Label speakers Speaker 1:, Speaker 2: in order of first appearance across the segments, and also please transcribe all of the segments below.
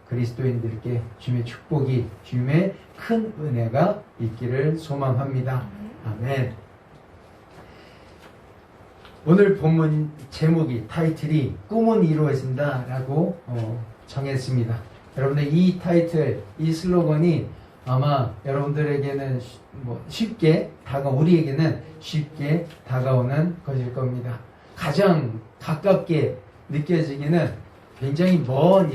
Speaker 1: 그리스도인들께 주님의 축복이, 주님의 큰 은혜가 있기를 소망합니다. 아멘. 오늘 본문 제목이, 타이틀이 꿈은 이루어진다 라고 정했습니다. 여러분들 이 타이틀, 이 슬로건이 아마 여러분들에게는 우리에게는 쉽게 다가오는 것일 겁니다. 가장 가깝게 느껴지기는 굉장히 먼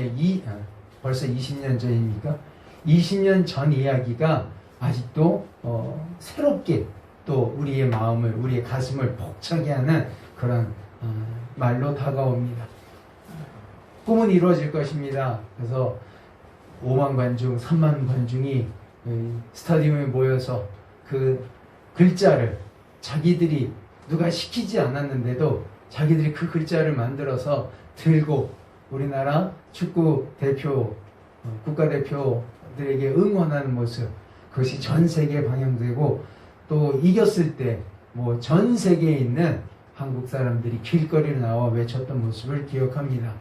Speaker 1: 벌써 20년 전입니까? 20년 전 이야기가 아직도 새롭게 또 우리의 마음을, 우리의 가슴을 벅차게 하는 그런 말로 다가옵니다. 꿈은 이루어질 것입니다. 그래서 5만 관중, 3만 관중이 스타디움에 모여서 그 글자를 자기들이 누가 시키지 않았는데도 자기들이 그 글자를 만들어서 들고 우리나라 축구 대표, 국가대표들에게 응원하는 모습, 그것이 전 세계에 방영되고 또 이겼을 때 전 세계에 있는 한국 사람들이 길거리로 나와 외쳤던 모습을 기억합니다.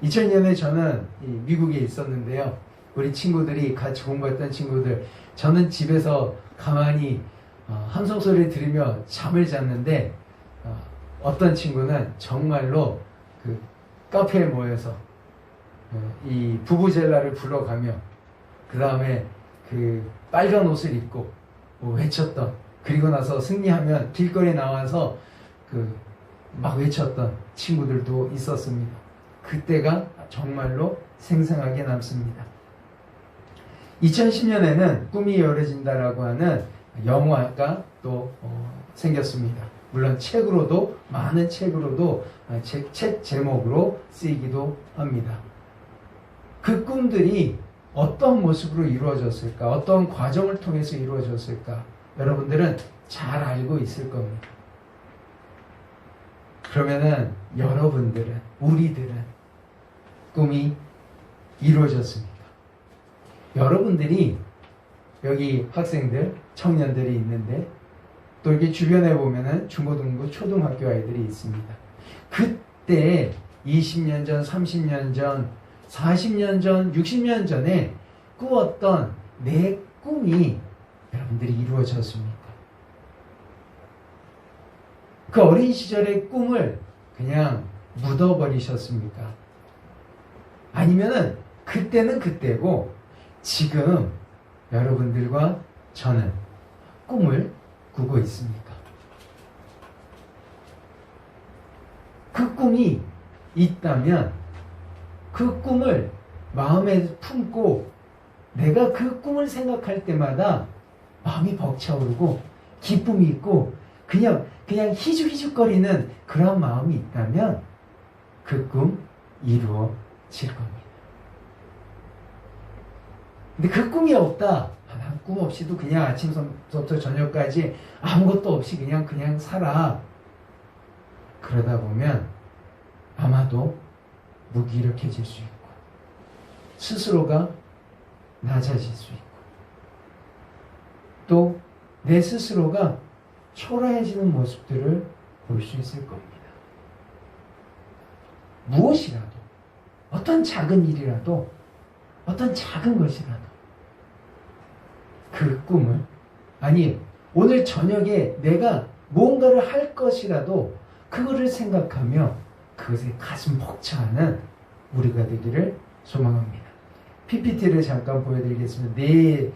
Speaker 1: 2000년에 저는 미국에 있었는데요. 우리 친구들이, 같이 공부했던 친구들, 저는 집에서 가만히 함성 소리를 들으며 잠을 잤는데 어떤 친구는 정말로 그 카페에 모여서 이 부부젤라를 불러가며 그 다음에 그 빨간 옷을 입고 외쳤던, 그리고 나서 승리하면 길거리에 나와서 막 외쳤던 친구들도 있었습니다. 그때가 정말로 생생하게 남습니다. 2010년에는 꿈이 이루어진다라고 하는 영화가 또 생겼습니다. 물론 책으로도, 많은 책으로도 책 제목으로 쓰이기도 합니다. 그 꿈들이 어떤 모습으로 이루어졌을까? 어떤 과정을 통해서 이루어졌을까? 여러분들은 잘 알고 있을 겁니다. 그러면은 여러분들은, 우리들은 꿈이 이루어졌습니까? 여러분들이, 여기 학생들, 청년들이 있는데 또 이렇게 주변에 보면은 중고등부, 초등학교 아이들이 있습니다. 그때 20년 전, 30년 전, 40년 전, 60년 전에 꾸었던 내 꿈이 여러분들이 이루어졌습니까? 그 어린 시절의 꿈을 그냥 묻어버리셨습니까? 아니면은 그때는 그때고 지금 여러분들과 저는 꿈을 꾸고 있습니까? 그 꿈이 있다면 그 꿈을 마음에 품고 내가 그 꿈을 생각할 때마다 마음이 벅차오르고 기쁨이 있고 그냥 희죽희죽거리는 그런 마음이 있다면 그 꿈 이루어질 겁니다. 근데 그 꿈이 없다. 난 꿈 없이도 그냥 아침부터 저녁까지 아무것도 없이 그냥 살아. 그러다 보면 아마도 무기력해질 수 있고 스스로가 낮아질 수 있고 또 내 스스로가 초라해지는 모습들을 볼 수 있을 겁니다. 무엇이라도, 어떤 작은 일이라도, 어떤 작은 것이라도 그 꿈을, 아니 오늘 저녁에 내가 뭔가를 할 것이라도 그거를 생각하며 그것에 가슴 벅차하는 우리가 되기를 소망합니다. PPT를 잠깐 보여드리겠습니다. 네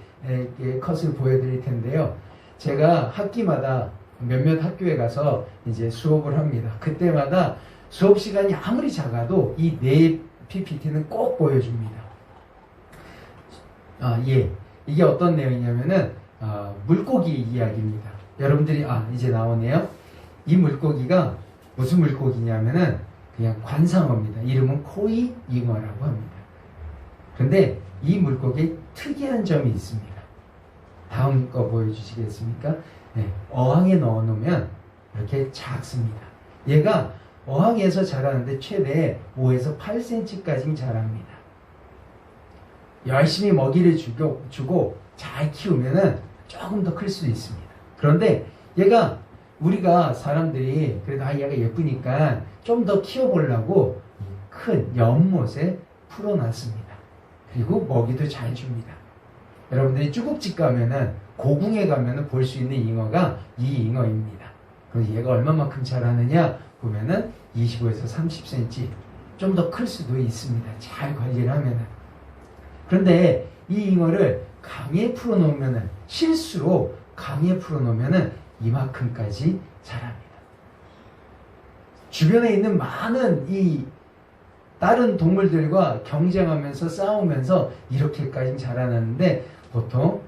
Speaker 1: 개의 컷을 보여드릴 텐데요. 제가 학기마다 몇몇 학교에 가서 이제 수업을 합니다. 그때마다 수업 시간이 아무리 작아도 이 네 PPT는 꼭 보여줍니다. 이게 어떤 내용이냐면은 물고기 이야기입니다. 여러분들이 이제 나오네요. 이 물고기가 무슨 물고기냐면은 그냥 관상어입니다. 이름은 코이 잉어라고 합니다. 그런데 이 물고기에 특이한 점이 있습니다. 다음 거 보여주시겠습니까? 네, 어항에 넣어놓으면 이렇게 작습니다. 얘가 어항에서 자라는데 최대 5에서 8cm까지 자랍니다. 열심히 먹이를 주고 잘 키우면은 조금 더 클 수 있습니다. 그런데 얘가, 우리가 사람들이 그래도 얘가 예쁘니까 좀 더 키워보려고 큰 연못에 풀어놨습니다. 그리고 먹이도 잘 줍니다. 여러분들이 쭈국집 가면은 고궁에 가면은 볼 수 있는 잉어가 이 잉어입니다. 그럼 얘가 얼마만큼 자라느냐 보면은 25에서 30cm 좀 더 클 수도 있습니다. 잘 관리를 하면은. 그런데 이 잉어를 강에 풀어놓으면은 실수로 강에 풀어놓으면은 이만큼까지 자랍니다. 주변에 있는 많은 이 다른 동물들과 경쟁하면서 싸우면서 이렇게까지 자라나는데 보통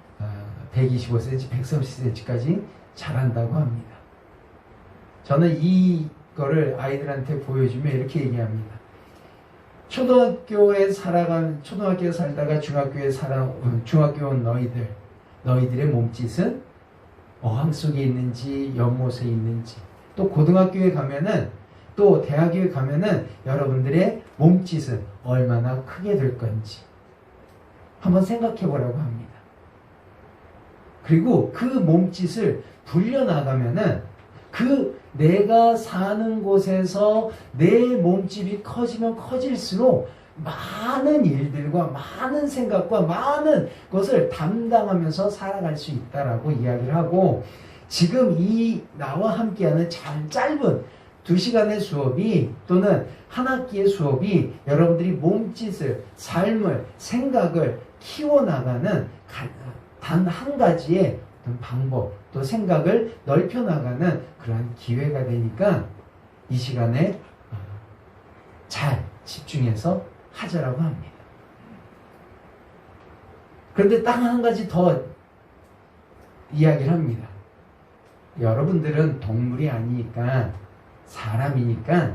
Speaker 1: 125cm, 130cm까지 자란다고 합니다. 저는 이거를 아이들한테 보여주면 이렇게 얘기합니다. 초등학교에 살다가 중학교 온 너희들의 몸짓은 어항 속에 있는지 연못에 있는지, 또 고등학교에 가면은, 또 대학교에 가면은 여러분들의 몸짓은 얼마나 크게 될 건지 한번 생각해 보라고 합니다. 그리고 그 몸짓을 불려나가면은 그 내가 사는 곳에서 내 몸집이 커지면 커질수록 많은 일들과 많은 생각과 많은 것을 담당하면서 살아갈 수 있다라고 이야기를 하고, 지금 이 나와 함께하는 짧은 2시간의 수업이 또는 한 학기의 수업이 여러분들이 몸짓을, 삶을, 생각을 키워나가는 단 한 가지의 방법, 또 생각을 넓혀나가는 그러한 기회가 되니까 이 시간에 잘 집중해서 하자라고 합니다. 그런데 딱 한 가지 더 이야기를 합니다. 여러분들은 동물이 아니니까, 사람이니까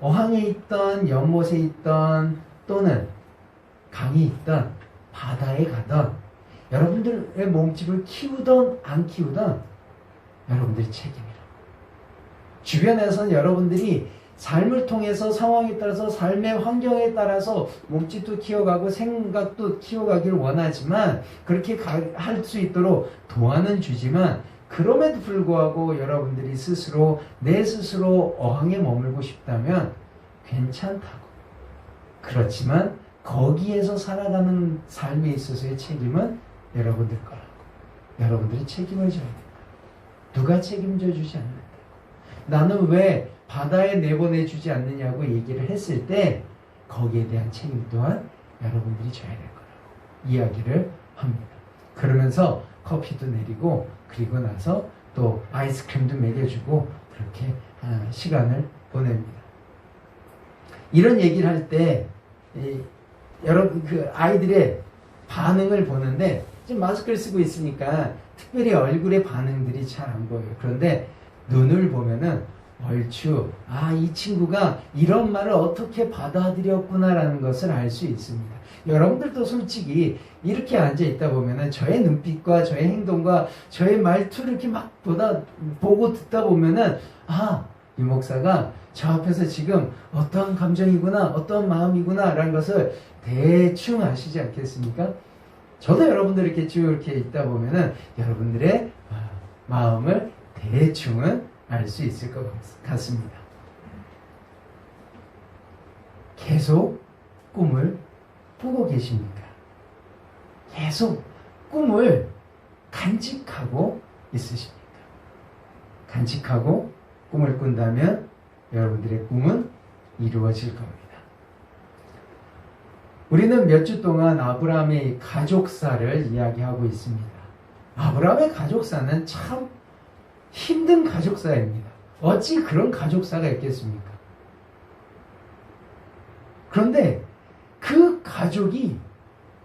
Speaker 1: 어항에 있던 연못에 있던 또는 강에 있던 바다에 가던 여러분들의 몸집을 키우던 안 키우던 여러분들의 책임이라고. 주변에서는 여러분들이 삶을 통해서 상황에 따라서 삶의 환경에 따라서 몸집도 키워가고 생각도 키워가기를 원하지만, 그렇게 할 수 있도록 도와는 주지만, 그럼에도 불구하고 여러분들이 내 스스로 어항에 머물고 싶다면 괜찮다고. 그렇지만 거기에서 살아가는 삶에 있어서의 책임은 여러분들 거라고. 여러분들이 책임을 져야 된다. 누가 책임져 주지 않는다. 나는 왜 바다에 내보내주지 않느냐고 얘기를 했을 때 거기에 대한 책임 또한 여러분들이 져야 될 거라고 이야기를 합니다. 그러면서 커피도 내리고, 그리고 나서 또 아이스크림도 먹여주고, 그렇게 시간을 보냅니다. 이런 얘기를 할 때 여러분 그 아이들의 반응을 보는데, 지금 마스크를 쓰고 있으니까 특별히 얼굴의 반응들이 잘 안 보여요. 그런데 눈을 보면은 얼추 이 친구가 이런 말을 어떻게 받아들였구나라는 것을 알 수 있습니다. 여러분들도 솔직히 이렇게 앉아 있다 보면은 저의 눈빛과 저의 행동과 저의 말투를 이렇게 막 보고 듣다 보면은 이 목사가 저 앞에서 지금 어떠한 감정이구나, 어떠한 마음이구나 라는 것을 대충 아시지 않겠습니까? 저도 여러분들 이렇게 쭉 이렇게 있다 보면은 여러분들의 마음을 대충은 알 수 있을 것 같습니다. 계속 꿈을 꾸고 계십니까? 계속 꿈을 간직하고 있으십니까? 간직하고 꿈을 꾼다면 여러분들의 꿈은 이루어질 겁니다. 우리는 몇 주 동안 아브라함의 가족사를 이야기하고 있습니다. 아브라함의 가족사는 참 힘든 가족사입니다. 어찌 그런 가족사가 있겠습니까? 그런데 그 가족이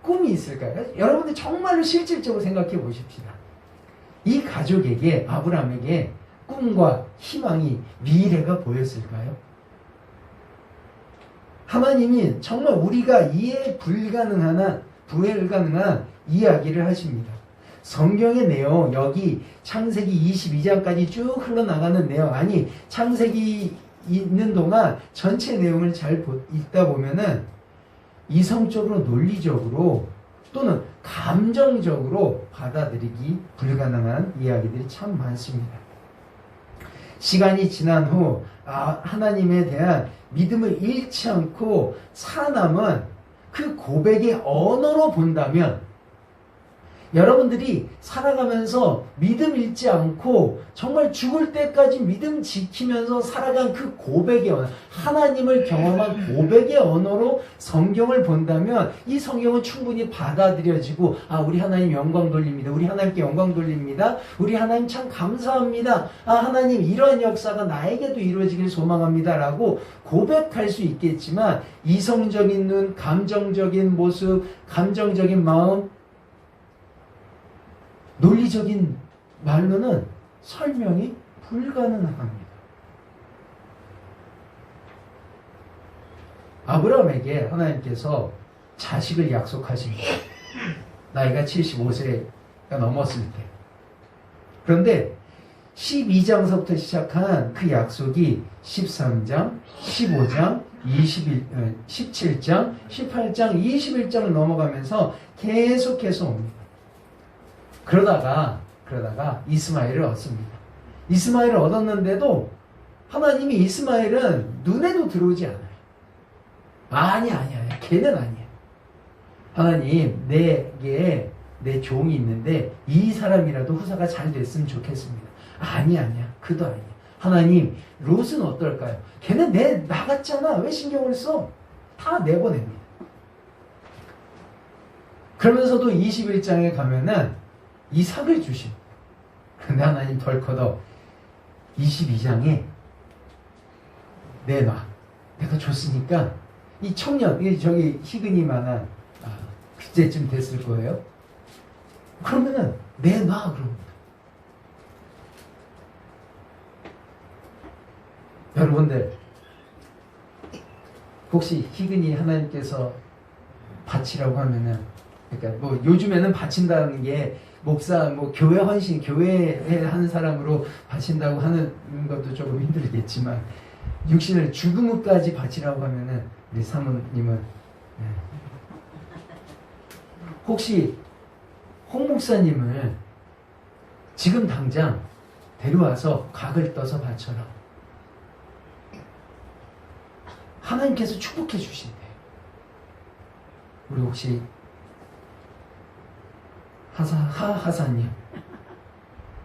Speaker 1: 꿈이 있을까요? 여러분들 정말로 실질적으로 생각해 보십시다. 이 가족에게, 아브라함에게 꿈과 희망이, 미래가 보였을까요? 하나님이 정말 우리가 이해 불가능한 이야기를 하십니다. 성경의 내용, 여기 창세기 22장까지 쭉 흘러나가는 내용, 창세기 있는 동안 전체 내용을 잘 읽다 보면은 이성적으로, 논리적으로 또는 감정적으로 받아들이기 불가능한 이야기들이 참 많습니다. 시간이 지난 후 하나님에 대한 믿음을 잃지 않고 살아남은 그 고백의 언어로 본다면 여러분들이 살아가면서 믿음 잃지 않고 정말 죽을 때까지 믿음 지키면서 살아간 그 고백의 언어, 하나님을 경험한 고백의 언어로 성경을 본다면 이 성경은 충분히 받아들여지고, 아, 우리 하나님 영광 돌립니다. 우리 하나님께 영광 돌립니다. 우리 하나님 참 감사합니다. 아, 하나님 이러한 역사가 나에게도 이루어지길 소망합니다. 라고 고백할 수 있겠지만 이성적인 눈, 감정적인 모습, 감정적인 마음, 논리적인 말로는 설명이 불가능합니다. 아브라함에게 하나님께서 자식을 약속하십니다. 나이가 75세가 넘었을 때. 그런데 12장서부터 시작한 그 약속이 13장, 15장, 17장, 18장, 21장을 넘어가면서 계속해서 옵니다. 그러다가 이스마엘을 얻습니다. 이스마엘을 얻었는데도 하나님이 이스마엘은 눈에도 들어오지 않아요. 아니야. 걔는 아니야. 하나님, 내게 내 종이 있는데 이 사람이라도 후사가 잘 됐으면 좋겠습니다. 아니야. 그도 아니야. 하나님, 롯은 어떨까요? 걔는 나갔잖아. 왜 신경을 써? 다 내보냅니다. 그러면서도 21장에 가면은 이삭을 주십니다. 그런데 하나님 덜커덕 22장에 내놔. 내가 줬으니까 이 청년, 저기 희근이만한 그때쯤 됐을 거예요. 그러면은 내놔 그럽니다. 여러분들 혹시 희근이 하나님께서 바치라고 하면은, 그러니까 뭐 요즘에는 바친다는 게 목사, 교회 헌신, 교회에 하는 사람으로 바친다고 하는 것도 조금 힘들겠지만, 육신을 죽음까지 바치라고 하면은, 우리 사모님은, 혹시 홍 목사님을 지금 당장 데려와서 각을 떠서 바쳐라. 하나님께서 축복해 주신대요. 우리 혹시 하사님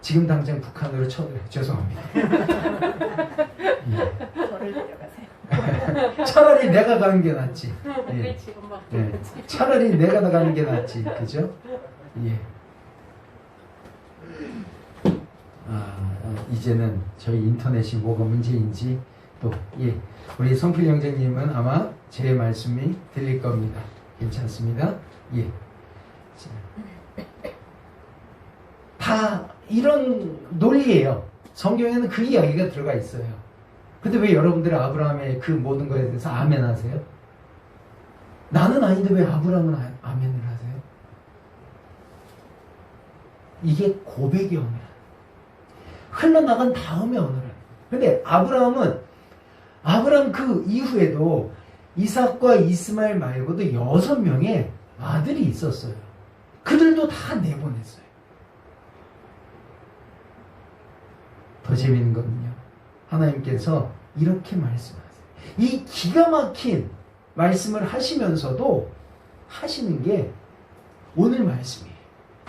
Speaker 1: 지금 당장 북한으로 죄송합니다.
Speaker 2: 저를 데려가세요.
Speaker 1: 차라리 내가 가는 게 낫지.
Speaker 2: 왜 지금 막
Speaker 1: 차라리 내가 나가는 게 낫지. 그죠? 예. 이제는 저희 인터넷이 뭐가 문제인지 또, 우리 성필 형제님은 아마 제 말씀이 들릴 겁니다. 괜찮습니다. 예. 다 이런 논리예요. 성경에는 그 이야기가 들어가 있어요. 근데 왜 여러분들은 아브라함의 그 모든 것에 대해서 아멘 하세요? 나는 아닌데 왜 아브라함은 아멘을 하세요? 이게 고백의 언어라. 흘러나간 다음의 언어라. 근데 아브라함 그 이후에도 이삭과 이스마엘 말고도 6명의 아들이 있었어요. 그들도 다 내보냈어요. 더 재미있는 거는요, 하나님께서 이렇게 말씀하세요. 이 기가 막힌 말씀을 하시면서도 하시는 게 오늘 말씀이에요.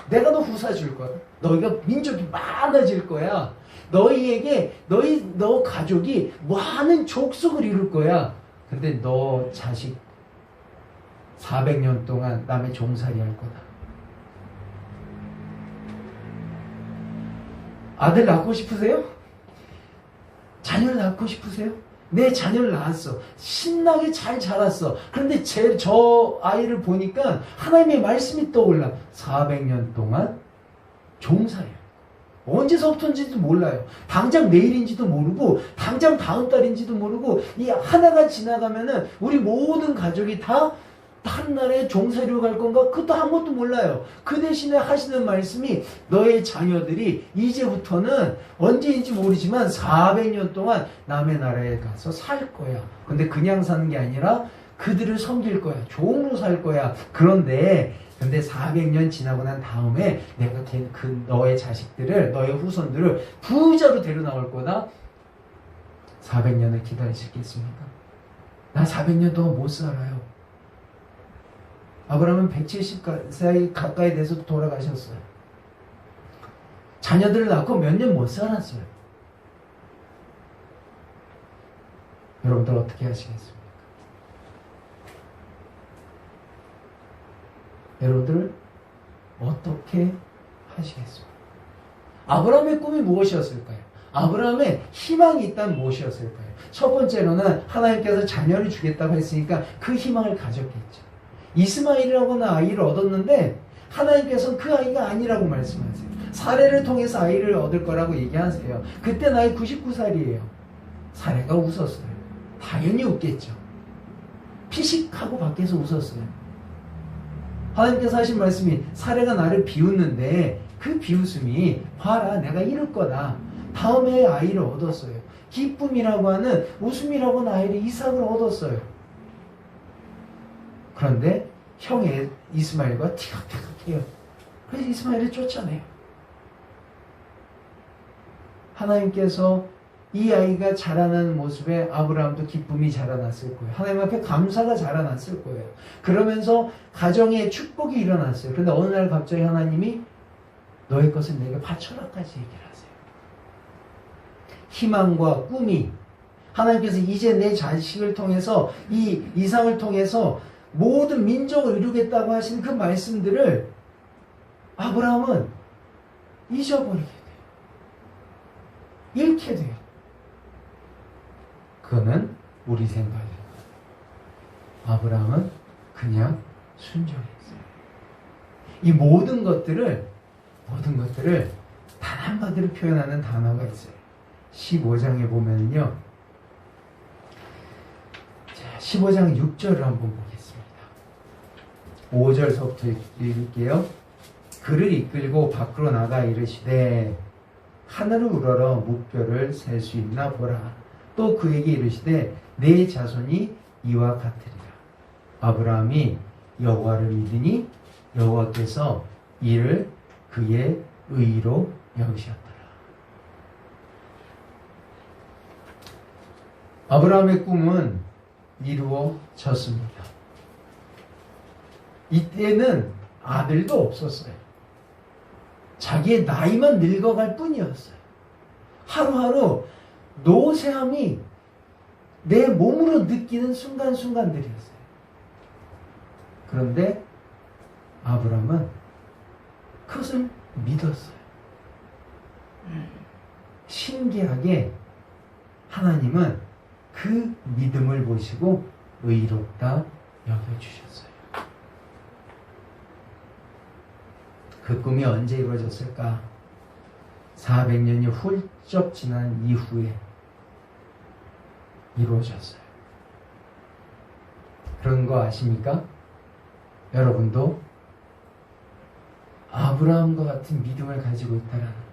Speaker 1: 내가 너 후사 줄 거야. 너희가 민족이 많아질 거야. 너희에게 너 가족이 많은 족속을 이룰 거야. 근데 너 자식 400년 동안 남의 종살이 할 거다. 아들 낳고 싶으세요? 자녀를 낳고 싶으세요? 내 자녀를 낳았어. 신나게 잘 자랐어. 그런데 저 아이를 보니까 하나님의 말씀이 떠올라. 400년 동안 종살이야. 언제서부터인지도 몰라요. 당장 내일인지도 모르고, 당장 다음 달인지도 모르고, 이 하나가 지나가면은 우리 모든 가족이 다 다른 나라에 종살이로 갈 건가? 그것도 아무것도 몰라요. 그 대신에 하시는 말씀이 너의 자녀들이 이제부터는 언제인지 모르지만 400년 동안 남의 나라에 가서 살 거야. 근데 그냥 사는 게 아니라 그들을 섬길 거야. 종으로 살 거야. 근데 400년 지나고 난 다음에 내가 너의 자식들을, 너의 후손들을 부자로 데려 나올 거다. 400년을 기다리시겠습니까? 나 400년 동안 못 살아요. 아브라함은 170세 가까이 돼서 돌아가셨어요. 자녀들을 낳고 몇 년 못 살았어요. 여러분들 어떻게 하시겠습니까? 여러분들 어떻게 하시겠습니까? 아브라함의 꿈이 무엇이었을까요? 아브라함의 희망이 있다면 무엇이었을까요? 첫 번째로는 하나님께서 자녀를 주겠다고 했으니까 그 희망을 가졌겠죠. 이스마엘이라고는 아이를 얻었는데 하나님께서는 그 아이가 아니라고 말씀하세요. 사례를 통해서 아이를 얻을 거라고 얘기하세요. 그때 나이 99살이에요. 사례가 웃었어요. 당연히 웃겠죠. 피식하고 밖에서 웃었어요. 하나님께서 하신 말씀이 사례가 나를 비웃는데 그 비웃음이 봐라 내가 이룰 거다. 다음에 아이를 얻었어요. 기쁨이라고 하는 웃음이라고 하는 아이를 이삭을 얻었어요. 그런데 형 이스마엘과 티격태격해요. 그래서 이스마엘을 쫓아내요. 하나님께서 이 아이가 자라나는 모습에 아브라함도 기쁨이 자라났을 거예요. 하나님 앞에 감사가 자라났을 거예요. 그러면서 가정에 축복이 일어났어요. 그런데 어느 날 갑자기 하나님이 너의 것을 내게 바쳐라까지 얘기를 하세요. 희망과 꿈이 하나님께서 이제 내 자식을 통해서 이 이상을 통해서 모든 민족을 이루겠다고 하신 그 말씀들을 아브라함은 잊어버리게 돼요. 잃게 돼요. 그거는 우리 생각이에요. 아브라함은 그냥 순종했어요. 이 모든 것들을 단 한마디로 표현하는 단어가 있어요. 15장에 보면요. 15장 6절을 한번 보겠습니다. 5절서부터 읽을게요. 그를 이끌고 밖으로 나가 이르시되 하늘을 우러러 무뼈를 셀 수 있나 보라. 또 그에게 이르시되 내 자손이 이와 같으리라. 아브라함이 여호와를 믿으니 여호와께서 이를 그의 의로 여기셨더라. 아브라함의 꿈은 이루어졌습니다. 이때는 아들도 없었어요. 자기의 나이만 늙어갈 뿐이었어요. 하루하루 노쇠함이 내 몸으로 느끼는 순간순간들이었어요. 그런데 아브라함은 그것을 믿었어요. 신기하게 하나님은 그 믿음을 보시고 의롭다 여겨주셨어요. 그 꿈이 언제 이루어졌을까? 400년이 훌쩍 지난 이후에 이루어졌어요. 그런 거 아십니까? 여러분도 아브라함과 같은 믿음을 가지고 있다는 거.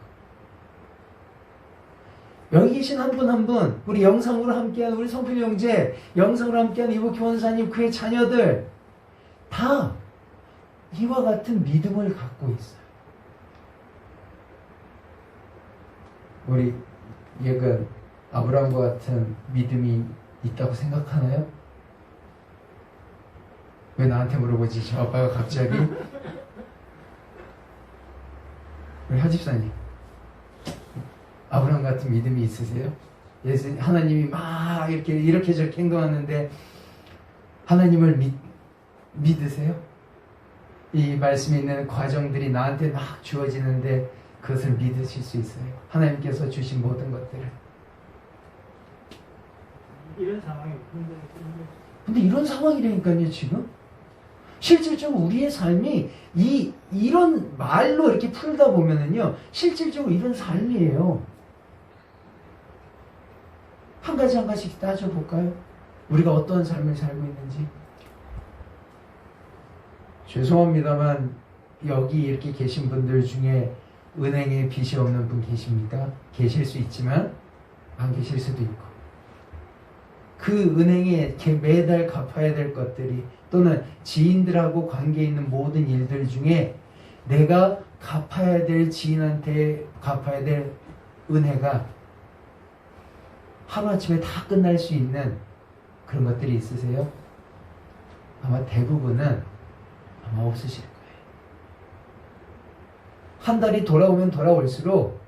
Speaker 1: 여기 계신 한 분 한 분, 우리 영상으로 함께한 우리 성필 형제, 영상으로 함께한 이복희 원사님, 그의 자녀들 다 이와 같은 믿음을 갖고 있어요. 우리 얘가 아브라함과 같은 믿음이 있다고 생각하나요? 왜 나한테 물어보지? 저 아빠가 갑자기. 우리 하집사님, 아브라함 같은 믿음이 있으세요? 예수 하나님이 막 이렇게 저렇게 행동하는데 하나님을 믿으세요? 이 말씀에 있는 과정들이 나한테 막 주어지는데 그것을 믿으실 수 있어요? 하나님께서 주신 모든 것들을.
Speaker 3: 이런 상황이
Speaker 1: 근데 이런 상황이라니까요, 지금. 실질적으로 우리의 삶이 이런 말로 이렇게 풀다 보면은요, 실질적으로 이런 삶이에요. 한 가지 한 가지씩 따져볼까요? 우리가 어떤 삶을 살고 있는지. 죄송합니다만 여기 이렇게 계신 분들 중에 은행에 빚이 없는 분 계십니까? 계실 수 있지만 안 계실 수도 있고, 그 은행에 매달 갚아야 될 것들이, 또는 지인들하고 관계 있는 모든 일들 중에 내가 갚아야 될 지인한테 갚아야 될 은혜가 하루아침에 다 끝날 수 있는 그런 것들이 있으세요? 아마 대부분은 아마 없으실 거예요. 한 달이 돌아오면 돌아올수록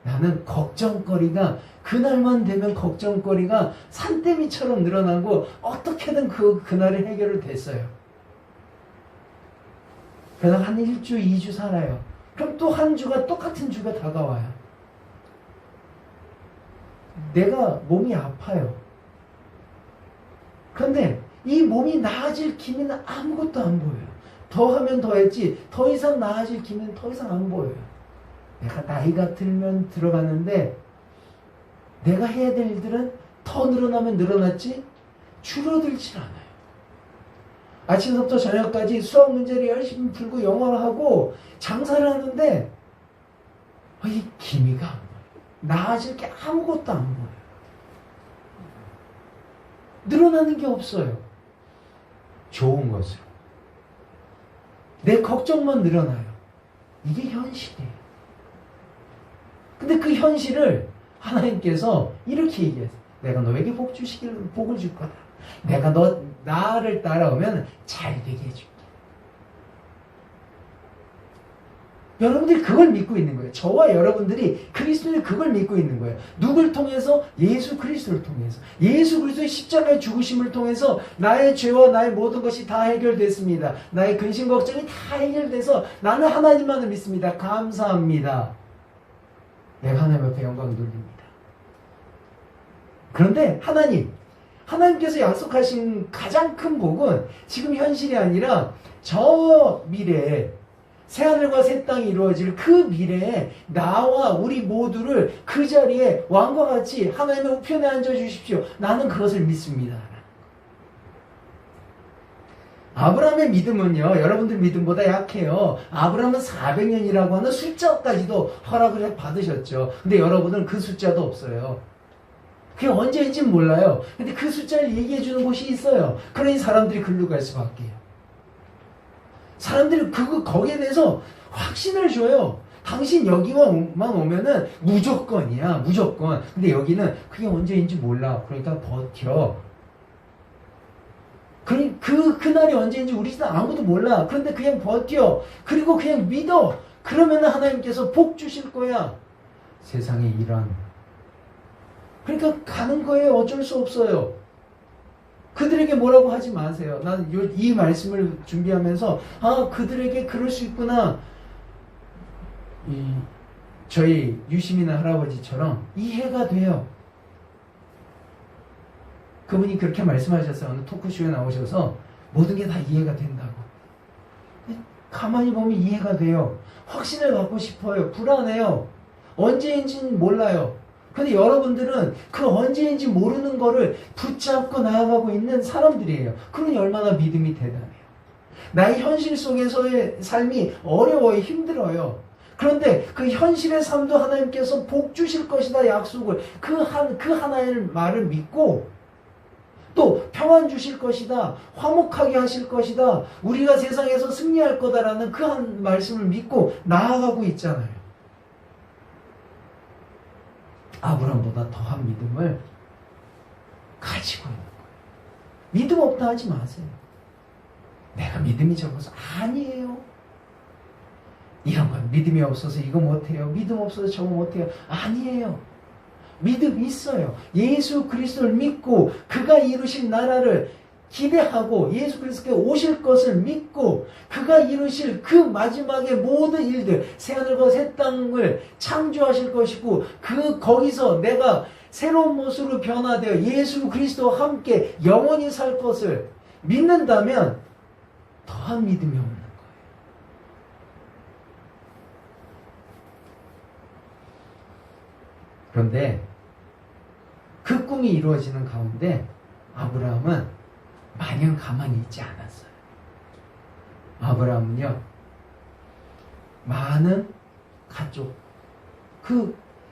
Speaker 1: 나는 걱정거리가 그날만 되면 걱정거리가 산더미처럼 늘어나고 어떻게든 그날이 해결을 됐어요. 그래서 한 1주, 2주 살아요. 그럼 또 한 주가 똑같은 주가 다가와요. 내가 몸이 아파요. 그런데 이 몸이 나아질 기미는 아무것도 안 보여요. 더 하면 더 했지 더 이상 나아질 기미는 더 이상 안 보여요. 내가 나이가 들면 들어가는데 내가 해야 될 일들은 더 늘어나면 늘어났지 줄어들질 않아요. 아침부터 저녁까지 수학 문제를 열심히 풀고 영어를 하고 장사를 하는데 이 기미가 안 보여요. 나아질 게 아무것도 안 보여요. 늘어나는 게 없어요. 좋은 것으로. 내 걱정만 늘어나요. 이게 현실이에요. 근데 그 현실을 하나님께서 이렇게 얘기했어요. 내가 너에게 복을 줄 거다. 내가 나를 따라오면 잘 되게 해줄게. 여러분들이 그걸 믿고 있는 거예요. 저와 여러분들이 그리스도의 그걸 믿고 있는 거예요. 누굴 통해서? 예수 그리스도를 통해서. 예수 그리스도의 십자가의 죽으심을 통해서 나의 죄와 나의 모든 것이 다 해결됐습니다. 나의 근심 걱정이 다 해결돼서 나는 하나님만을 믿습니다. 감사합니다. 내가 하나님 앞에 영광 돌립니다. 그런데 하나님께서 약속하신 가장 큰 복은 지금 현실이 아니라 저 미래에 새하늘과 새 땅이 이루어질 그 미래에 나와 우리 모두를 그 자리에 왕과 같이 하나님의 우편에 앉아주십시오. 나는 그것을 믿습니다. 아브라함의 믿음은요, 여러분들 믿음보다 약해요. 아브라함은 400년이라고 하는 숫자까지도 허락을 받으셨죠. 근데 여러분은 그 숫자도 없어요. 그게 언제인지는 몰라요. 근데 그 숫자를 얘기해 주는 곳이 있어요. 그러니 사람들이 글로 갈 수밖에요. 사람들이 거기에 대해서 확신을 줘요. 당신 여기만 오면은 무조건이야, 무조건. 근데 여기는 그게 언제인지 몰라. 그러니까 버텨. 그날이 언제인지 우리는 아무도 몰라. 그런데 그냥 버텨. 그리고 그냥 믿어. 그러면은 하나님께서 복 주실 거야. 세상에 이런. 그러니까 가는 거예요. 어쩔 수 없어요. 그들에게 뭐라고 하지 마세요. 나는 이 말씀을 준비하면서 그들에게 그럴 수 있구나. 저희 유시민 할아버지처럼 이해가 돼요. 그분이 그렇게 말씀하셨어요. 어느 토크쇼에 나오셔서 모든 게 다 이해가 된다고. 가만히 보면 이해가 돼요. 확신을 갖고 싶어요. 불안해요. 언제인지는 몰라요. 근데 여러분들은 그 언제인지 모르는 거를 붙잡고 나아가고 있는 사람들이에요. 그러니 얼마나 믿음이 대단해요. 나의 현실 속에서의 삶이 어려워요. 힘들어요. 그런데 그 현실의 삶도 하나님께서 복 주실 것이다 약속을 그 하나의 말을 믿고 또 평안 주실 것이다. 화목하게 하실 것이다. 우리가 세상에서 승리할 거다라는 그 한 말씀을 믿고 나아가고 있잖아요. 아브라함보다 더한 믿음을 가지고 있는 거예요. 믿음 없다 하지 마세요. 내가 믿음이 적어서 아니에요. 이런 건 믿음이 없어서 이거 못해요. 믿음 없어서 저거 못해요. 아니에요. 믿음 있어요. 예수 그리스도를 믿고 그가 이루신 나라를 기대하고 예수 그리스도께 오실 것을 믿고 그가 이루실 그 마지막의 모든 일들 새하늘과 새 땅을 창조하실 것이고 거기서 내가 새로운 모습으로 변화되어 예수 그리스도와 함께 영원히 살 것을 믿는다면 더한 믿음이 없는 거예요. 그런데 그 꿈이 이루어지는 가운데 아브라함은 마냥 가만히 있지 않았어요. 아브라함은요, 많은 가족,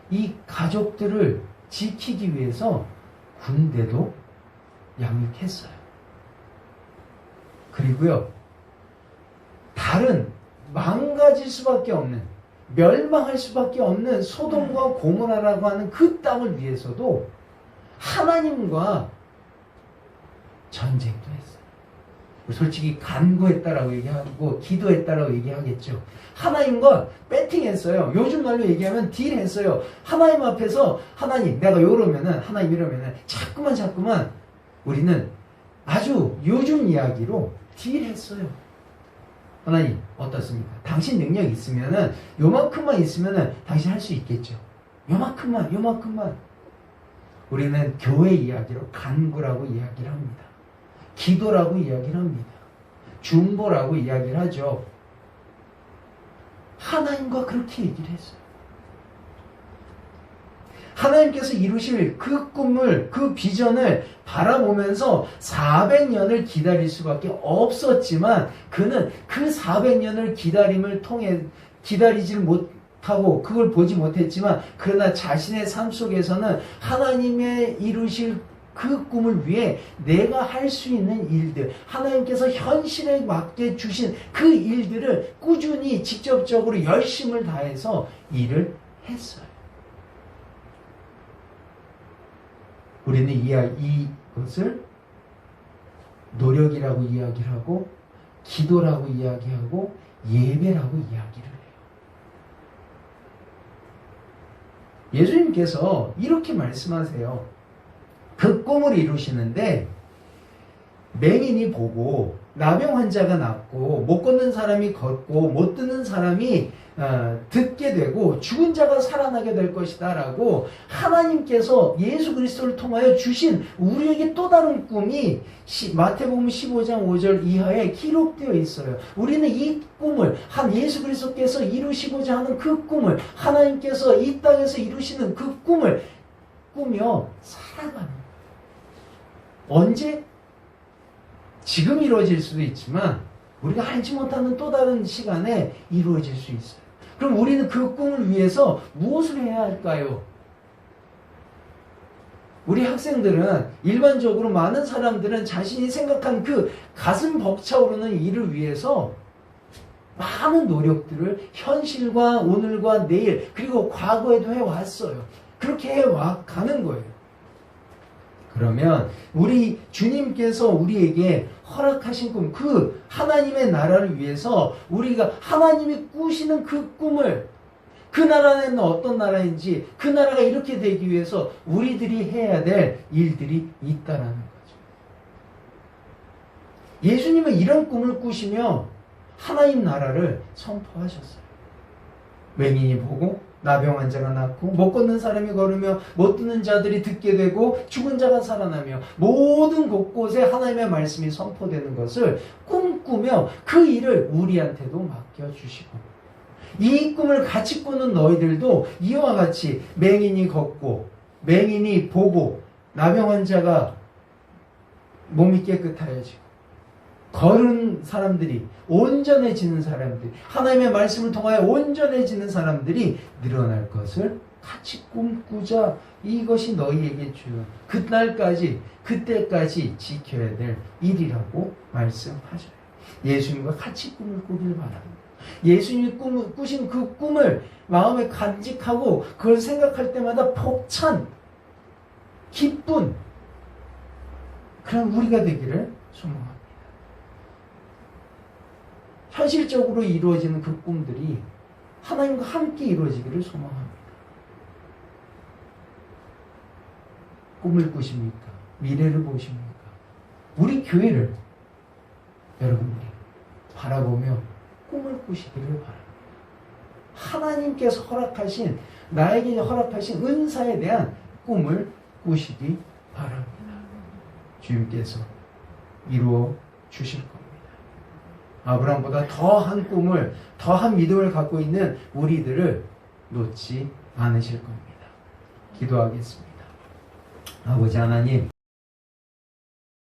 Speaker 1: 이 가족들을 지키기 위해서 군대도 양육했어요. 그리고요, 다른 망가질 수밖에 없는, 멸망할 수밖에 없는 소돔과 고모라라고 하는 그 땅을 위해서도 하나님과 전쟁도 했어요. 솔직히 간구했다라고 얘기하고 기도했다라고 얘기하겠죠. 하나님과 배팅했어요. 요즘 말로 얘기하면 딜했어요. 하나님 앞에서 하나님 내가 이러면은 하나님 이러면은 자꾸만 우리는 아주 요즘 이야기로 딜했어요. 하나님 어떻습니까? 당신 능력 있으면은 요만큼만 있으면은 당신 할 수 있겠죠. 요만큼만 우리는 교회 이야기로 간구라고 이야기를 합니다. 기도라고 이야기를 합니다. 중보라고 이야기를 하죠. 하나님과 그렇게 얘기를 했어요. 하나님께서 이루실 그 꿈을, 그 비전을 바라보면서 400년을 기다릴 수밖에 없었지만 그는 그 400년을 기다림을 통해 기다리지 못하고 그걸 보지 못했지만 그러나 자신의 삶 속에서는 하나님의 이루실 그 꿈을 위해 내가 할 수 있는 일들, 하나님께서 현실에 맞게 주신 그 일들을 꾸준히 직접적으로 열심을 다해서 일을 했어요. 우리는 이것을 노력이라고 이야기를 하고 기도라고 이야기하고 예배라고 이야기를 해요. 예수님께서 이렇게 말씀하세요. 그 꿈을 이루시는데 맹인이 보고 나병 환자가 낫고 못 걷는 사람이 걷고 못 듣는 사람이 듣게 되고 죽은 자가 살아나게 될 것이다 라고 하나님께서 예수 그리스도를 통하여 주신 우리에게 또 다른 꿈이 마태복음 15장 5절 이하에 기록되어 있어요. 우리는 이 꿈을 예수 그리스도께서 이루시고자 하는 그 꿈을 하나님께서 이 땅에서 이루시는 그 꿈을 꾸며 살아가는 거예요. 언제? 지금 이루어질 수도 있지만 우리가 알지 못하는 또 다른 시간에 이루어질 수 있어요. 그럼 우리는 그 꿈을 위해서 무엇을 해야 할까요? 우리 학생들은 일반적으로 많은 사람들은 자신이 생각한 그 가슴 벅차오르는 일을 위해서 많은 노력들을 현실과 오늘과 내일 그리고 과거에도 해왔어요. 그렇게 해와가는 거예요. 그러면 우리 주님께서 우리에게 허락하신 꿈, 그 하나님의 나라를 위해서 우리가 하나님이 꾸시는 그 꿈을 그 나라는 어떤 나라인지 그 나라가 이렇게 되기 위해서 우리들이 해야 될 일들이 있다라는 거죠. 예수님은 이런 꿈을 꾸시며 하나님 나라를 선포하셨어요. 맹인이 보고 나병 환자가 낫고 못 걷는 사람이 걸으며 못 듣는 자들이 듣게 되고 죽은 자가 살아나며 모든 곳곳에 하나님의 말씀이 선포되는 것을 꿈꾸며 그 일을 우리한테도 맡겨주시고 이 꿈을 같이 꾸는 너희들도 이와 같이 맹인이 걷고 맹인이 보고 나병 환자가 몸이 깨끗하여지고 걸은 사람들이 온전해지는 사람들이 하나님의 말씀을 통하여 온전해지는 사람들이 늘어날 것을 같이 꿈꾸자. 이것이 너희에게 주는 그때까지 지켜야 될 일이라고 말씀하셔요. 예수님과 같이 꿈을 꾸길 바랍니다. 예수님이 꾸신 그 꿈을 마음에 간직하고 그걸 생각할 때마다 벅찬 기쁜 그런 우리가 되기를 소망합니다. 현실적으로 이루어지는 그 꿈들이 하나님과 함께 이루어지기를 소망합니다. 꿈을 꾸십니까? 미래를 보십니까? 우리 교회를 여러분들이 바라보며 꿈을 꾸시기를 바랍니다. 하나님께서 나에게 허락하신 은사에 대한 꿈을 꾸시기 바랍니다. 주님께서 이루어 주실 겁니다. 아브라함보다 더한 꿈을, 더한 믿음을 갖고 있는 우리들을 놓지 않으실 겁니다. 기도하겠습니다. 아버지 하나님,